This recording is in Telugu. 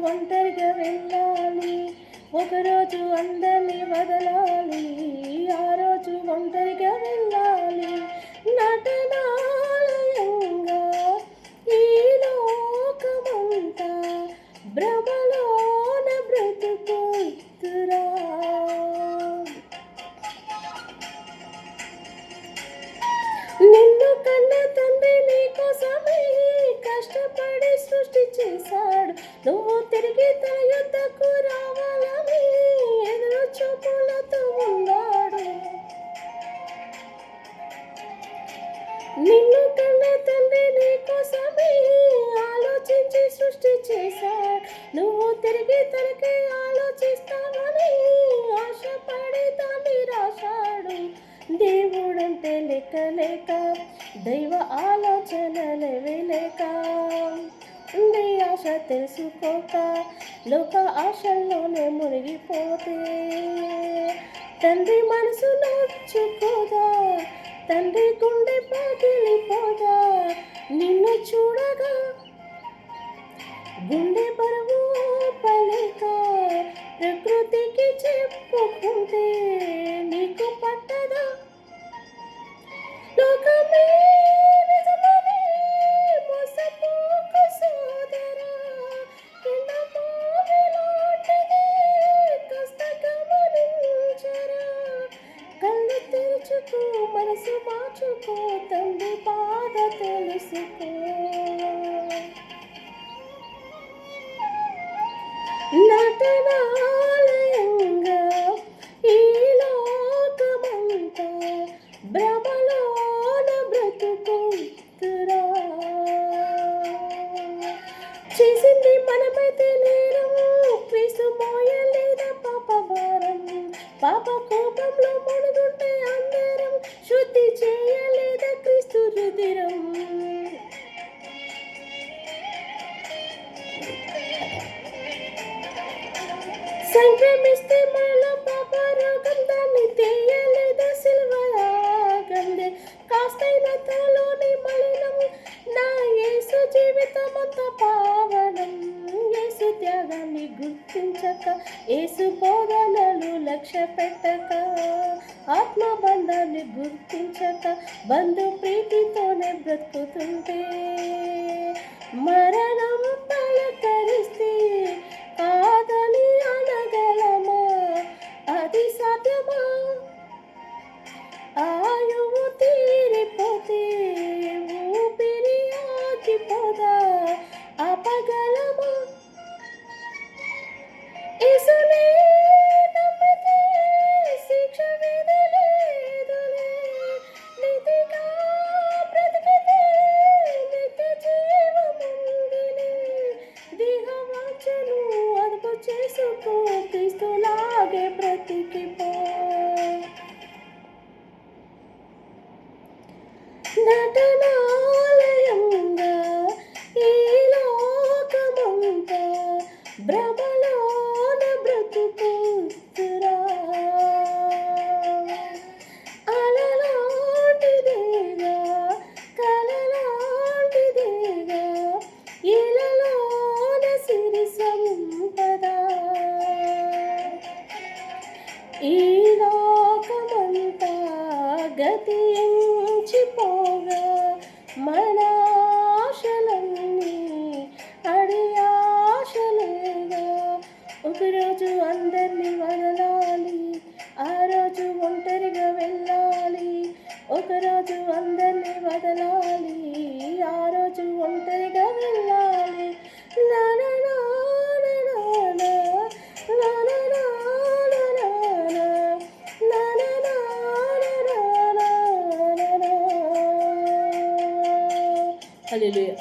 ఒంటరిగా వెళ్ళాలి, ఒకరోజు అందరినీ వదలాలి, ఆ రోజు ఒంటరిగా వెళ్ళాలి. నటనాలయంగా ఈ లోకమంతా భ్రమలోన బ్రతుకుతురా. నిన్ను కన్న తండ్రి నీకోసమే కష్టపడి సృష్టి చేశాడు. నువ్వు తిరిగి తన యుద్ధకు రావాలని ఎదురు చూపులతో ఉన్నాడు. నిన్ను కన్న తండ్రి నీకోసమే ఆలోచించి సృష్టి చేశాడు. నువ్వు తిరిగి తనకి ఆలోచిస్తావని ఆశపడి దాన్ని రాశాడు. దేవుడంటే లెక్క లేక, దైవ ఆలోచనలే లేక, నీ ఆశ తెలుసుకోక లోక ఆశల్లోనే మునిగిపోతే తండ్రి మనసు నొచ్చుకోదా, తండ్రి గుండె పగిలిపోదా. నిన్ను చూడగా గుండె బరువు పలేక ప్రకృతికి చెప్పుకుంటే నీకు పట్టదా. లోకమే నిజమని మోసపోకు సోదరా, ఎండమావిలాంటిది కాస్త గమనించరా. కళ్ళు తెరుచుకో, మనసు మార్చుకో, తండ్రి బాధ తెలుసుకో. నటనాలయంగా ఈ లోకమంతా భ్రమలోన బ్రతుకుతురా. చేసింది మనమైతే నేరం, క్రీస్తు మోయలేదా పాప భారం. పాప కోపంలో మునుగుంటే అందరం శుద్ధి చేయలేదా క్రీస్తు రుధిరం. సంక్రమిస్తే మనలో పాప రోగం, దాన్ని తీయలేదా సిలువయాగందే. కాస్తైన తనలోని మలినం, నా యేసు జీవితమంతా పావనం. యేసు త్యాగాన్ని గుర్తించక, యేసు బోధనలు లక్ష్య పెట్టక, ఆత్మబంధాన్ని గుర్తించక, బంధు ప్రీతితోనే బ్రతుకుతుంటే మరణం పలకరిస్తే కాదని అనగలమా? అది సాధ్యమా? ఆయువు తీరిపోతే ఊపిరి ఆగిపోదా? ఆపగలమా? యేసునే నమ్మితే శిక్ష విధి లేదులే, నీతిగా బ్రతికితే నిత్య జీవముందిలే. దేహవాంఛను అదుపు చేసుకో, క్రీస్తులాగే బ్రతికిపో. నటనాలయంగా ఈ లోకమంతా భ్రమలోన బ్రతుకుతురా. అలలాంటిదేగా, కలలాంటిదేగా, ఇలలోన సిరి సంపద. ఈ లోకమంతా గతించిపోగా మన ఆశలన్నీ అడి ఆశలేగా. ఒకరోజు అందరినీ వదలాలి, ఆ రోజు ఒంటరిగా వెళ్ళాలి, ఒకరోజు అందరినీ వదలాలి, ఆ రోజు ఒంటరిగా వెళ్ళాలి. నానా హల్లెలూయా.